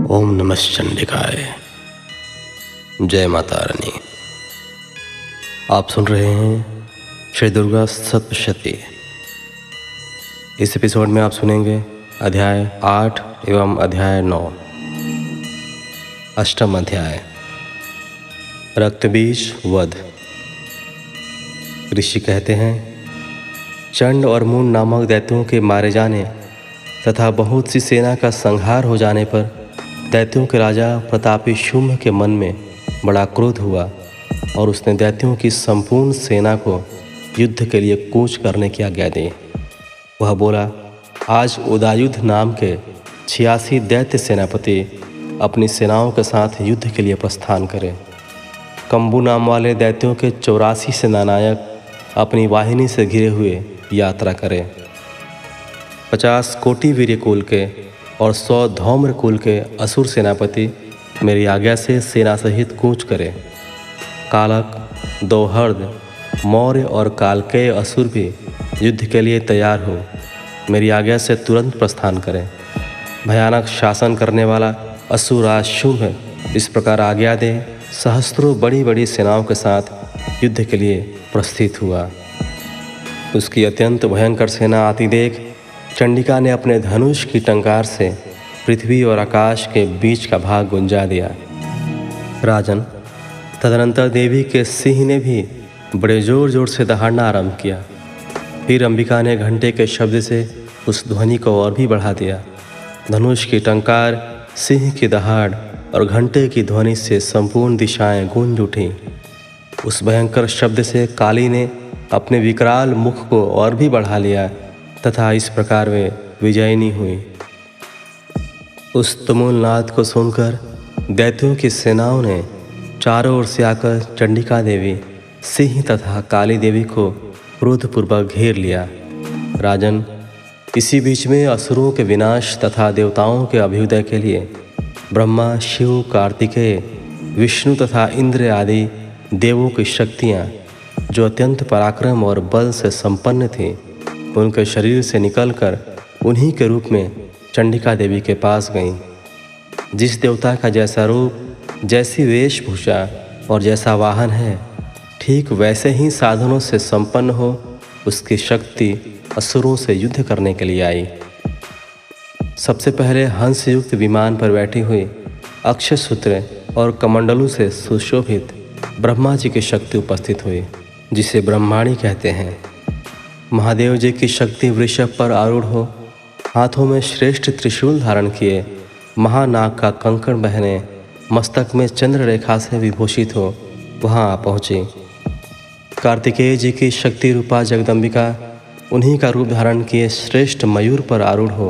ओम नमः चंडिकाय। जय माता रानी। आप सुन रहे हैं श्री दुर्गा सप्तशती। इस एपिसोड में आप सुनेंगे अध्याय 8 एवं अध्याय 9। अष्टम अध्याय रक्तबीज वध। ऋषि कहते हैं, चंड और मून नामक दैत्यों के मारे जाने तथा बहुत सी सेना का संहार हो जाने पर दैत्यों के राजा प्रतापी शुंभ के मन में बड़ा क्रोध हुआ और उसने दैत्यों की संपूर्ण सेना को युद्ध के लिए कूच करने की आज्ञा दी। वह बोला, आज उदायुध नाम के 86 दैत्य सेनापति अपनी सेनाओं के साथ युद्ध के लिए प्रस्थान करें। कंबू नाम वाले दैत्यों के 84 सेनानायक अपनी वाहिनी से घिरे हुए यात्रा करें। 50 कोटि वीर्य कुल के और 100 धौम्र कुल के असुर सेनापति मेरी आज्ञा से सेना सहित कूच करें। कालक, दौहर्द, मौर्य और कालकेय असुर भी युद्ध के लिए तैयार हो मेरी आज्ञा से तुरंत प्रस्थान करें। भयानक शासन करने वाला असुरराज शुंभ इस प्रकार आज्ञा दे सहस्त्रों बड़ी बड़ी सेनाओं के साथ युद्ध के लिए प्रस्थित हुआ। उसकी अत्यंत भयंकर सेना आती देख चंडिका ने अपने धनुष की टंकार से पृथ्वी और आकाश के बीच का भाग गुंजा दिया। राजन, तदनंतर देवी के सिंह ने भी बड़े जोर जोर से दहाड़ना आरंभ किया। फिर अंबिका ने घंटे के शब्द से उस ध्वनि को और भी बढ़ा दिया। धनुष की टंकार, सिंह की दहाड़ और घंटे की ध्वनि से संपूर्ण दिशाएं गूंज उठीं। उस भयंकर शब्द से काली ने अपने विकराल मुख को और भी बढ़ा लिया तथा इस प्रकार वे विजयिनी हुई। उस तुमुल नाद को सुनकर दैत्यों की सेनाओं ने चारों ओर से आकर चंडिका देवी, सिंह तथा काली देवी को क्रोधपूर्वक घेर लिया। राजन, इसी बीच में असुरों के विनाश तथा देवताओं के अभ्युदय के लिए ब्रह्मा, शिव, कार्तिकेय, विष्णु तथा इंद्र आदि देवों की शक्तियाँ जो अत्यंत पराक्रम और बल से संपन्न थीं, उनके शरीर से निकलकर उन्हीं के रूप में चंडिका देवी के पास गईं। जिस देवता का जैसा रूप, जैसी वेशभूषा और जैसा वाहन है, ठीक वैसे ही साधनों से संपन्न हो उसकी शक्ति असुरों से युद्ध करने के लिए आई। सबसे पहले हंस युक्त विमान पर बैठी हुई अक्षय सूत्र और कमंडलों से सुशोभित ब्रह्मा जी की शक्ति उपस्थित हुई, जिसे ब्रह्माणी कहते हैं। महादेव जी की शक्ति वृषभ पर आरूढ़ हो हाथों में श्रेष्ठ त्रिशूल धारण किए, महानाग का कंकण बहने, मस्तक में चंद्र रेखा से विभूषित हो वहाँ आ पहुँची। कार्तिकेय जी की शक्ति रूपा जगदम्बिका उन्हीं का रूप धारण किए श्रेष्ठ मयूर पर आरूढ़ हो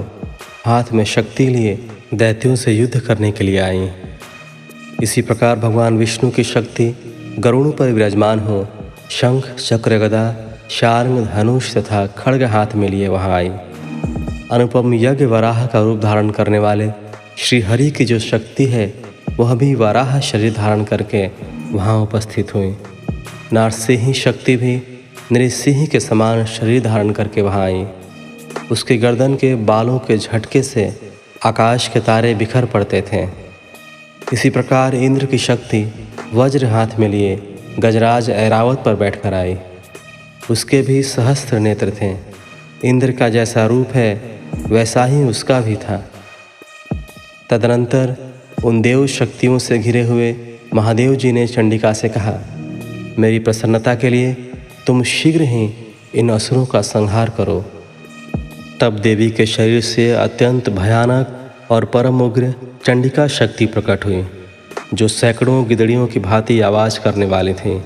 हाथ में शक्ति लिए दैत्यों से युद्ध करने के लिए आई। इसी प्रकार भगवान विष्णु की शक्ति गरुड़ पर विराजमान हो शंख, चक्र, गदा, शार्ंग, धनुष तथा खड्ग हाथ में लिए वहाँ आई। अनुपम यज्ञ वराह का रूप धारण करने वाले श्री हरि की जो शक्ति है वह भी वराह शरीर धारण करके वहाँ उपस्थित हुई। नारसिंह शक्ति भी नृसिंह के समान शरीर धारण करके वहाँ आई। उसकी गर्दन के बालों के झटके से आकाश के तारे बिखर पड़ते थे। इसी प्रकार इंद्र की शक्ति वज्र हाथ में लिए गजराज ऐरावत पर बैठकर आई। उसके भी सहस्त्र नेत्र थे। इंद्र का जैसा रूप है वैसा ही उसका भी था। तदनंतर उन देव शक्तियों से घिरे हुए महादेव जी ने चंडिका से कहा, मेरी प्रसन्नता के लिए तुम शीघ्र ही इन असुरों का संहार करो। तब देवी के शरीर से अत्यंत भयानक और परम उग्र चंडिका शक्ति प्रकट हुई, जो सैकड़ों गिदड़ियों की भांति आवाज़ करने वाली थी।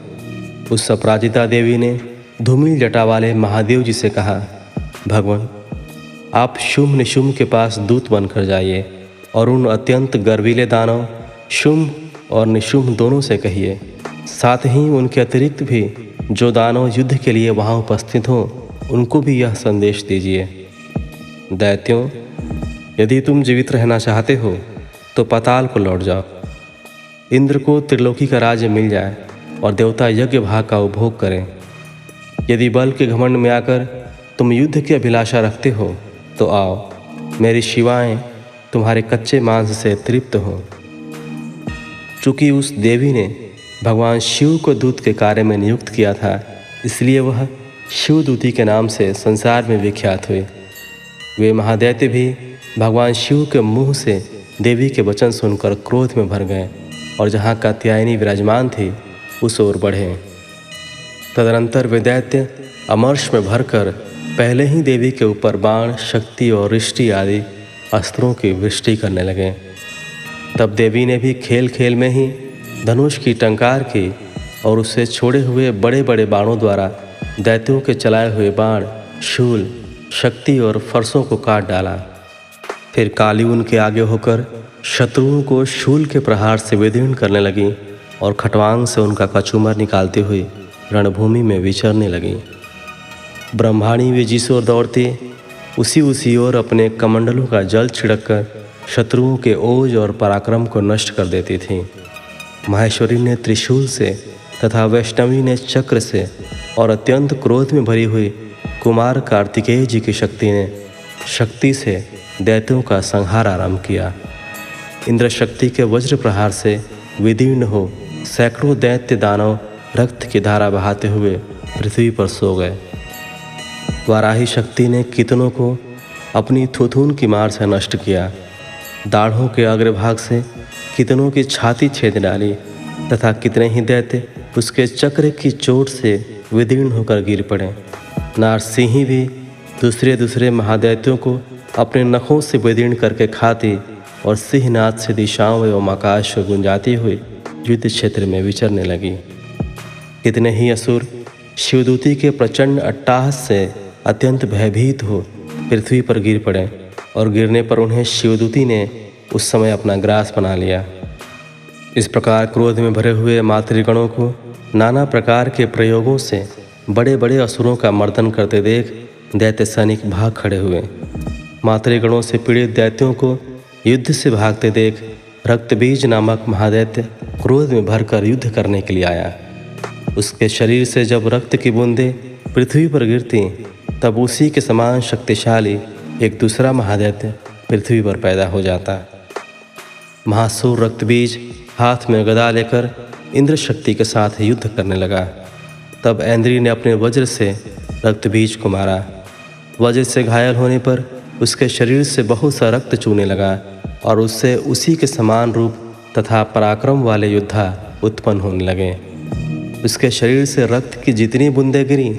उस अपराजिता देवी ने धूमिल जटा वाले महादेव जी से कहा, भगवान, आप शुंभ निशुंभ के पास दूत बनकर जाइए और उन अत्यंत गर्वीले दानव शुंभ और निशुंभ दोनों से कहिए, साथ ही उनके अतिरिक्त भी जो दानव युद्ध के लिए वहाँ उपस्थित हों उनको भी यह संदेश दीजिए, दैत्यों, यदि तुम जीवित रहना चाहते हो तो पाताल को लौट जाओ। इंद्र को त्रिलोकी का राज्य मिल जाए और देवता यज्ञ भाग का उपभोग करें। यदि बल के घमंड में आकर तुम युद्ध की अभिलाषा रखते हो तो आओ, मेरी शिवाएं तुम्हारे कच्चे मांस से तृप्त हों। चूँकि उस देवी ने भगवान शिव को दूत के कार्य में नियुक्त किया था, इसलिए वह शिवदूती के नाम से संसार में विख्यात हुए। वे महादैत्य भी भगवान शिव के मुँह से देवी के वचन सुनकर क्रोध में भर गए और जहाँ कात्यायनी विराजमान थी उस ओर बढ़े। तदनंतर वे दैत्य अमर्ष में भरकर पहले ही देवी के ऊपर बाण, शक्ति और रिष्टि आदि अस्त्रों की वृष्टि करने लगे। तब देवी ने भी खेल खेल में ही धनुष की टंकार की और उससे छोड़े हुए बड़े बड़े बाणों द्वारा दैत्यों के चलाए हुए बाण, शूल, शक्ति और फरसों को काट डाला। फिर काली उनके आगे होकर शत्रुओं को शूल के प्रहार से विदीर्ण करने लगी और खटवांग से उनका कचूमर निकालती हुई रणभूमि में विचरने लगी। ब्रह्माणी वे जिस ओर दौड़ती उसी ओर अपने कमंडलों का जल छिड़ककर शत्रुओं के ओज और पराक्रम को नष्ट कर देती थी। माहेश्वरी ने त्रिशूल से तथा वैष्णवी ने चक्र से और अत्यंत क्रोध में भरी हुई कुमार कार्तिकेय जी की शक्ति से दैत्यों का संहार आरंभ किया। इंद्र शक्ति के वज्र प्रहार से विदीर्ण हो सैकड़ों दैत्य दानव रक्त की धारा बहाते हुए पृथ्वी पर सो गए। वाराही शक्ति ने कितनों को अपनी थुथुन की मार से नष्ट किया। दाढ़ों के अग्रभाग से कितनों की छाती छेद डाली तथा कितने ही दैत्य उसके चक्र की चोट से विदीर्ण होकर गिर पड़े। नारसिंही भी दूसरे महादैत्यों को अपने नखों से विदीर्ण करके खाती और सिंहनाद से दिशाओं एवं आकाश को गुंजाती हुई युद्ध क्षेत्र में विचरने लगी। कितने ही असुर शिवदूती के प्रचंड अट्टहास से अत्यंत भयभीत हो पृथ्वी पर गिर पड़े और गिरने पर उन्हें शिवदूती ने उस समय अपना ग्रास बना लिया। इस प्रकार क्रोध में भरे हुए मातृगणों को नाना प्रकार के प्रयोगों से बड़े बड़े असुरों का मर्दन करते देख दैत्य सैनिक भाग खड़े हुए। मातृगणों से पीड़ित दैत्यों को युद्ध से भागते देख रक्तबीज नामक महादैत्य क्रोध में भरकर युद्ध करने के लिए आया। उसके शरीर से जब रक्त की बूंदें पृथ्वी पर गिरती तब उसी के समान शक्तिशाली एक दूसरा महादैत्य पृथ्वी पर पैदा हो जाता। महासुर रक्तबीज हाथ में गदा लेकर इंद्र शक्ति के साथ युद्ध करने लगा। तब ऐन्द्री ने अपने वज्र से रक्तबीज को मारा। वज्र से घायल होने पर उसके शरीर से बहुत सा रक्त चूने लगा और उससे उसी के समान रूप तथा पराक्रम वाले योद्धा उत्पन्न होने लगे। उसके शरीर से रक्त की जितनी बूंदें गिरी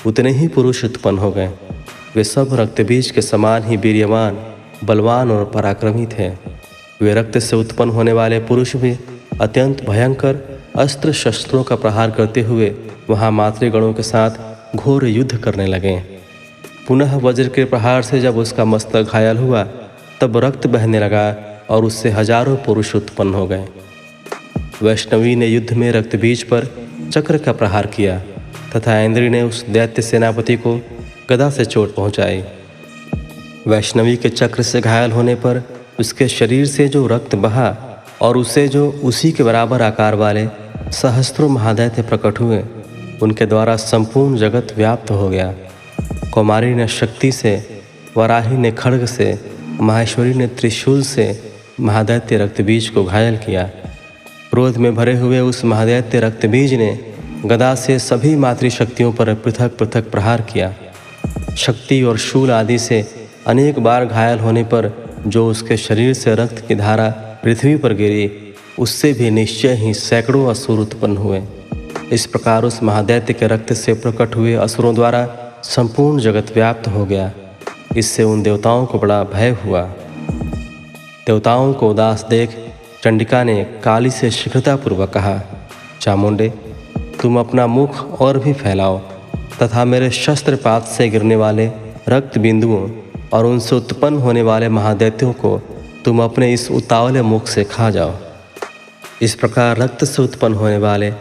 उतने ही पुरुष उत्पन्न हो गए। वे सब रक्तबीज के समान ही वीर्यवान, बलवान और पराक्रमी थे। वे रक्त से उत्पन्न होने वाले पुरुष भी अत्यंत भयंकर अस्त्र शस्त्रों का प्रहार करते हुए वहाँ मातृगणों के साथ घोर युद्ध करने लगे। पुनः वज्र के प्रहार से जब उसका मस्तक घायल हुआ तब रक्त बहने लगा और उससे हजारों पुरुष उत्पन्न हो गए। वैष्णवी ने युद्ध में रक्तबीज पर चक्र का प्रहार किया तथा ऐन्द्री ने उस दैत्य सेनापति को गदा से चोट पहुंचाई। वैष्णवी के चक्र से घायल होने पर उसके शरीर से जो रक्त बहा और उससे जो उसी के बराबर आकार वाले सहस्त्रों महादैत्य प्रकट हुए, उनके द्वारा संपूर्ण जगत व्याप्त हो गया। कौमारी ने शक्ति से, वराही ने खड्ग से, माहेश्वरी ने त्रिशूल से महादैत्य रक्तबीज को घायल किया। क्रोध में भरे हुए उस महादैत्य रक्तबीज ने गदा से सभी मातृशक्तियों पर पृथक पृथक प्रहार किया। शक्ति और शूल आदि से अनेक बार घायल होने पर जो उसके शरीर से रक्त की धारा पृथ्वी पर गिरी, उससे भी निश्चय ही सैकड़ों असुर उत्पन्न हुए। इस प्रकार उस महादैत्य के रक्त से प्रकट हुए असुरों द्वारा संपूर्ण जगत व्याप्त हो गया। इससे उन देवताओं को बड़ा भय हुआ। देवताओं को उदास देख चंडिका ने काली से शीघ्रतापूर्वक कहा, चामुंडे, तुम अपना मुख और भी फैलाओ तथा मेरे शस्त्रपात से गिरने वाले रक्त बिंदुओं और उनसे उत्पन्न होने वाले महादैत्यों को तुम अपने इस उतावले मुख से खा जाओ। इस प्रकार रक्त से उत्पन्न होने वाले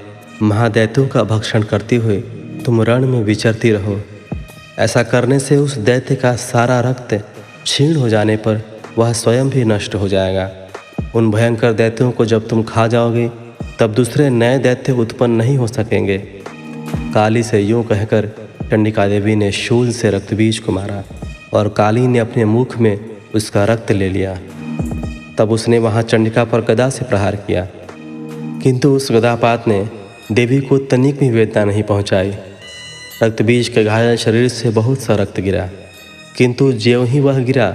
महादैत्यों का भक्षण करती हुई तुम रण में विचरती रहो। ऐसा करने से उस दैत्य का सारा रक्त क्षीण हो जाने पर वह स्वयं भी नष्ट हो जाएगा। उन भयंकर दैत्यों को जब तुम खा जाओगे तब दूसरे नए दैत्य उत्पन्न नहीं हो सकेंगे। काली से यूँ कहकर चंडिका देवी ने शूल से रक्तबीज को मारा और काली ने अपने मुख में उसका रक्त ले लिया। तब उसने वहाँ चंडिका पर गदा से प्रहार किया, किंतु उस गदापात ने देवी को तनिक भी वेदना नहीं पहुँचाई। रक्तबीज के घायल शरीर से बहुत सा रक्त गिरा, किंतु ज्यों ही वह गिरा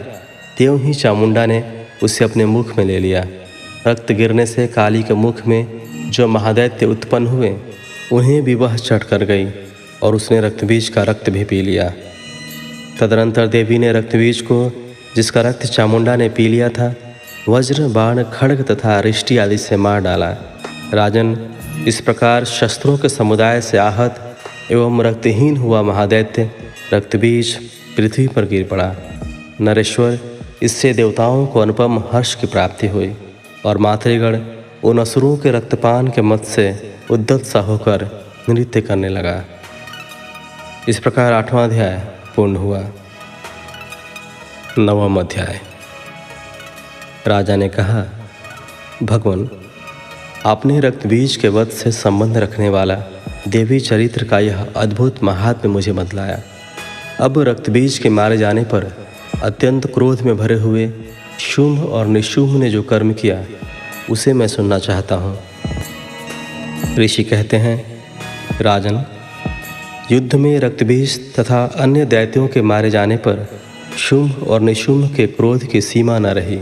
त्यों ही चामुंडा ने उसे अपने मुख में ले लिया। रक्त गिरने से काली के मुख में जो महादैत्य उत्पन्न हुए उन्हें भी वह चढ़ कर गई और उसने रक्तबीज का रक्त भी पी लिया। तदनंतर देवी ने रक्तबीज को, जिसका रक्त चामुंडा ने पी लिया था, वज्र, बाण, खड्ग तथा रिष्टि आदि से मार डाला। राजन, इस प्रकार शस्त्रों के समुदाय से आहत एवं रक्तहीन हुआ महादैत्य रक्तबीज पृथ्वी पर गिर पड़ा। नरेश्वर, इससे देवताओं को अनुपम हर्ष की प्राप्ति हुई और मातृगण उन असुरों के रक्तपान के मत से उद्यत सा होकर नृत्य करने लगा। इस प्रकार 8वां अध्याय पूर्ण हुआ। 9वां अध्याय। राजा ने कहा, भगवान, आपने रक्तबीज के वध से संबंध रखने वाला देवी चरित्र का यह अद्भुत महात्म्य मुझे बतलाया। अब रक्तबीज के मारे जाने पर अत्यंत क्रोध में भरे हुए शुंभ और निशुंभ ने जो कर्म किया उसे मैं सुनना चाहता हूँ। ऋषि कहते हैं, राजन, युद्ध में रक्तबीज तथा अन्य दैत्यों के मारे जाने पर शुंभ और निशुंभ के क्रोध की सीमा न रही।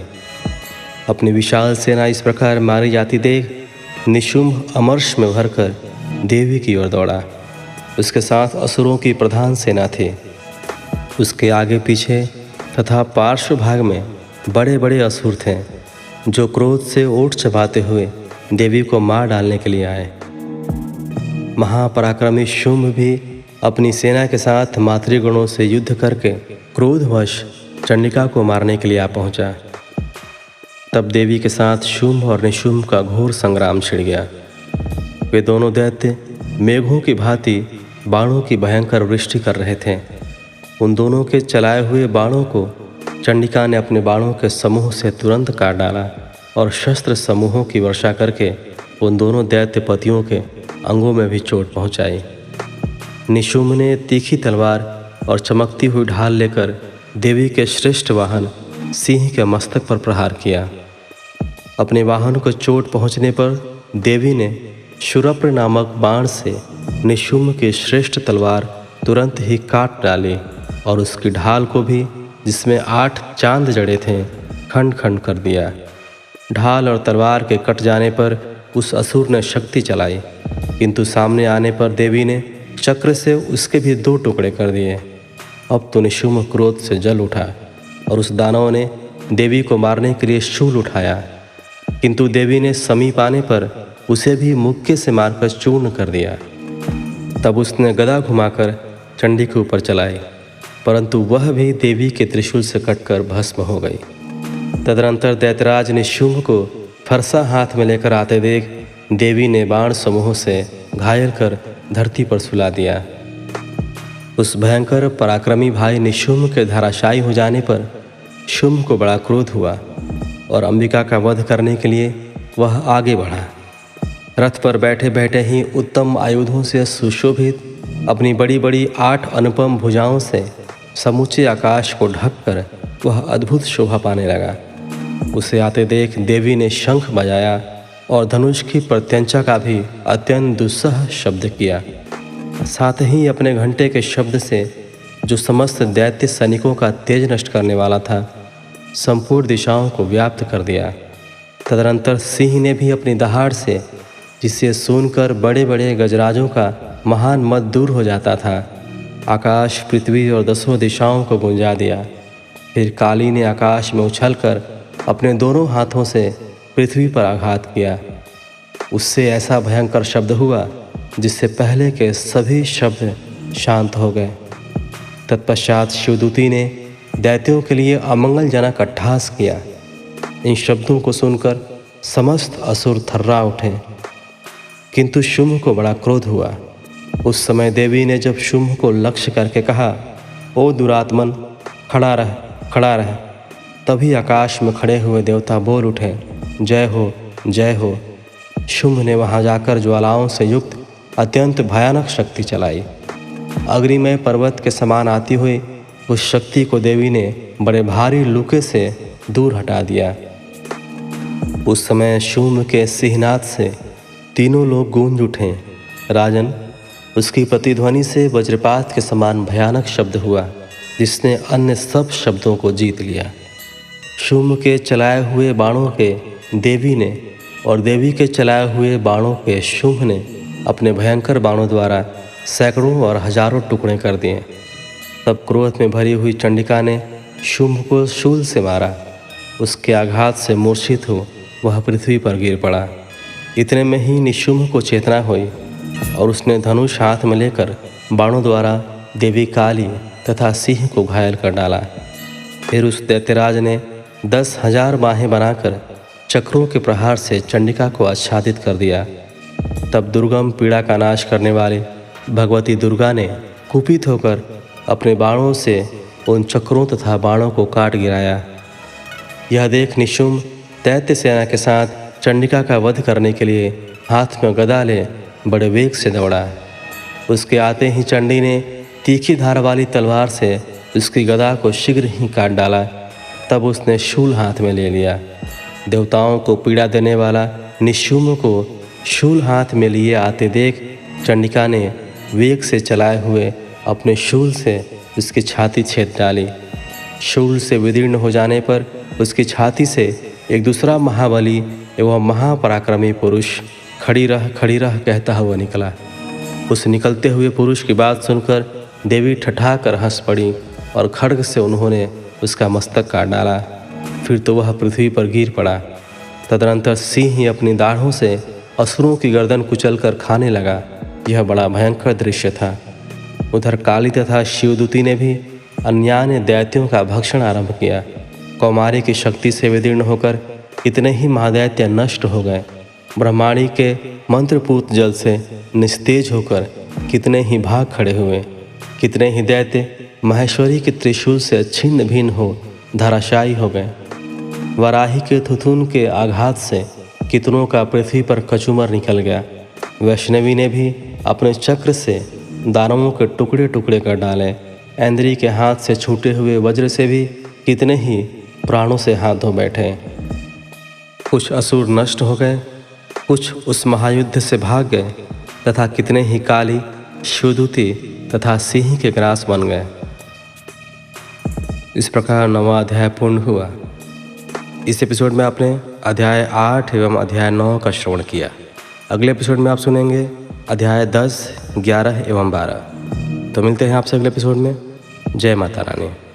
अपनी विशाल सेना इस प्रकार मारी जाती देख निशुंभ अमर्ष में भरकर देवी की ओर दौड़ा। उसके साथ असुरों की प्रधान सेना थी। उसके आगे पीछे तथा पार्श्व भाग में बड़े बड़े असुर थे, जो क्रोध से ओठ चबाते हुए देवी को मार डालने के लिए आए। महापराक्रमी शुंभ भी अपनी सेना के साथ मातृगणों से युद्ध करके क्रोधवश चंडिका को मारने के लिए आ पहुंचा। तब देवी के साथ शुंभ और निशुंभ का घोर संग्राम छिड़ गया। वे दोनों दैत्य मेघों की भांति बाणों की भयंकर वृष्टि कर रहे थे। उन दोनों के चलाए हुए बाणों को चंडिका ने अपने बाणों के समूह से तुरंत काट डाला और शस्त्र समूहों की वर्षा करके उन दोनों दैत्यपतियों के अंगों में भी चोट पहुंचाई। निशुंभ ने तीखी तलवार और चमकती हुई ढाल लेकर देवी के श्रेष्ठ वाहन सिंह के मस्तक पर प्रहार किया। अपने वाहन को चोट पहुंचने पर देवी ने शूरप्र नामक बाण से निशुंभ की श्रेष्ठ तलवार तुरंत ही काट डाली और उसकी ढाल को भी, जिसमें 8 चांद जड़े थे, खंड खंड कर दिया। ढाल और तलवार के कट जाने पर उस असुर ने शक्ति चलाई, किंतु सामने आने पर देवी ने चक्र से उसके भी 2 टुकड़े कर दिए। अब तो निशुंभ क्रोध से जल उठा और उस दानव ने देवी को मारने के लिए शूल उठाया, किंतु देवी ने समीप आने पर उसे भी मुक्के से मारकर चूर्ण कर दिया। तब उसने गदा घुमाकर चंडी के ऊपर चलाई, परंतु वह भी देवी के त्रिशूल से कटकर भस्म हो गई। तदनंतर दैत्यराज निशुंभ को फरसा हाथ में लेकर आते देख देवी ने बाण समूह से घायल कर धरती पर सुला दिया। उस भयंकर पराक्रमी भाई निशुंभ के धराशायी हो जाने पर शुंभ को बड़ा क्रोध हुआ और अंबिका का वध करने के लिए वह आगे बढ़ा। रथ पर बैठे बैठे ही उत्तम आयुधों से सुशोभित अपनी बड़ी बड़ी 8 अनुपम भुजाओं से समूचे आकाश को ढककर वह अद्भुत शोभा पाने लगा। उसे आते देख देवी ने शंख बजाया और धनुष की प्रत्यंचा का भी अत्यंत दुस्सह शब्द किया। साथ ही अपने घंटे के शब्द से, जो समस्त दैत्य सैनिकों का तेज नष्ट करने वाला था, संपूर्ण दिशाओं को व्याप्त कर दिया। तदनंतर सिंह ने भी अपनी दहाड़ से, जिसे सुनकर बड़े बड़े गजराजों का महान मद दूर हो जाता था, आकाश, पृथ्वी और 10 दिशाओं को गुंजा दिया। फिर काली ने आकाश में उछलकर अपने दोनों हाथों से पृथ्वी पर आघात किया। उससे ऐसा भयंकर शब्द हुआ जिससे पहले के सभी शब्द शांत हो गए। तत्पश्चात शिवदूती ने दैत्यों के लिए अमंगलजनक अट्टहास किया। इन शब्दों को सुनकर समस्त असुर थर्रा उठे, किंतु शुंभ को बड़ा क्रोध हुआ। उस समय देवी ने जब शुंभ को लक्ष्य करके कहा, ओ दुरात्मन, खड़ा रह, खड़ा रह, तभी आकाश में खड़े हुए देवता बोल उठे, जय हो, जय हो। शुंभ ने वहां जाकर ज्वालाओं से युक्त अत्यंत भयानक शक्ति चलाई। अग्निमय पर्वत के समान आती हुई उस शक्ति को देवी ने बड़े भारी लूके से दूर हटा दिया। उस समय शुम्भ के सिंहनाद से तीनों लोग गूंज उठे। राजन, उसकी प्रतिध्वनि से वज्रपात के समान भयानक शब्द हुआ, जिसने अन्य सब शब्दों को जीत लिया। शुम्भ के चलाए हुए बाणों के देवी ने और देवी के चलाए हुए बाणों के शुम्भ ने अपने भयंकर बाणों द्वारा सैकड़ों और हजारों टुकड़े कर दिए। तब क्रोध में भरी हुई चंडिका ने शुम्भ को शूल से मारा। उसके आघात से मूर्छित हो वह पृथ्वी पर गिर पड़ा। इतने में ही निशुम्भ को चेतना हुई और उसने धनुष हाथ में लेकर बाणों द्वारा देवी काली तथा सिंह को घायल कर डाला। फिर उस दैत्यराज ने 10,000 बाहें बनाकर चक्रों के प्रहार से चंडिका को आच्छादित कर दिया। तब दुर्गम पीड़ा का नाश करने वाले भगवती दुर्गा ने कुपित होकर अपने बाणों से उन चक्रों तथा बाणों को काट गिराया। यह देख निशुम्भ दैत्य सेना के साथ चंडिका का वध करने के लिए हाथ में गदा ले बड़े वेग से दौड़ा। उसके आते ही चंडी ने तीखी धार वाली तलवार से उसकी गदा को शीघ्र ही काट डाला। तब उसने शूल हाथ में ले लिया। देवताओं को पीड़ा देने वाला निशुम्भ को शूल हाथ में लिए आते देख चंडिका ने वेग से चलाए हुए अपने शूल से उसकी छाती छेद डाली। शूल से विदीर्ण हो जाने पर उसकी छाती से एक दूसरा महाबली एवं महापराक्रमी पुरुष खड़ी रह कहता हुआ निकला। उस निकलते हुए पुरुष की बात सुनकर देवी ठठाकर हंस पड़ी और खड्ग से उन्होंने उसका मस्तक काट डाला। फिर तो वह पृथ्वी पर गिर पड़ा। तदनंतर सिंह ही अपनी दाढ़ों से असुरों की गर्दन कुचलकर खाने लगा। यह बड़ा भयंकर दृश्य था। उधर काली तथा शिवदूती ने भी अन्यान्य दैत्यों का भक्षण आरंभ किया। कौमारी की शक्ति से विदीर्ण होकर इतने ही महादैत्य नष्ट हो गए। ब्रह्माणी के मंत्रपूत जल से निस्तेज होकर कितने ही भाग खड़े हुए। कितने ही दैत्य महेश्वरी के त्रिशूल से छिन्न भिन्न हो धराशायी हो गए। वराही के थुथुन के आघात से कितनों का पृथ्वी पर कचूमर निकल गया। वैष्णवी ने भी अपने चक्र से दानवों के टुकड़े टुकड़े कर डाले। ऐन्द्री के हाथ से छूटे हुए वज्र से भी कितने ही प्राणों से हाथ धो बैठे। कुछ असुर नष्ट हो गए, कुछ उस महायुद्ध से भाग गए तथा कितने ही काली, शिवदूती तथा सिंह के ग्रास बन गए। इस प्रकार 9वां अध्याय पूर्ण हुआ। इस एपिसोड में आपने अध्याय 8 एवं अध्याय 9 का श्रवण किया। अगले एपिसोड में आप सुनेंगे अध्याय 10, 11 एवं 12। तो मिलते हैं आपसे अगले एपिसोड में। जय माता रानी।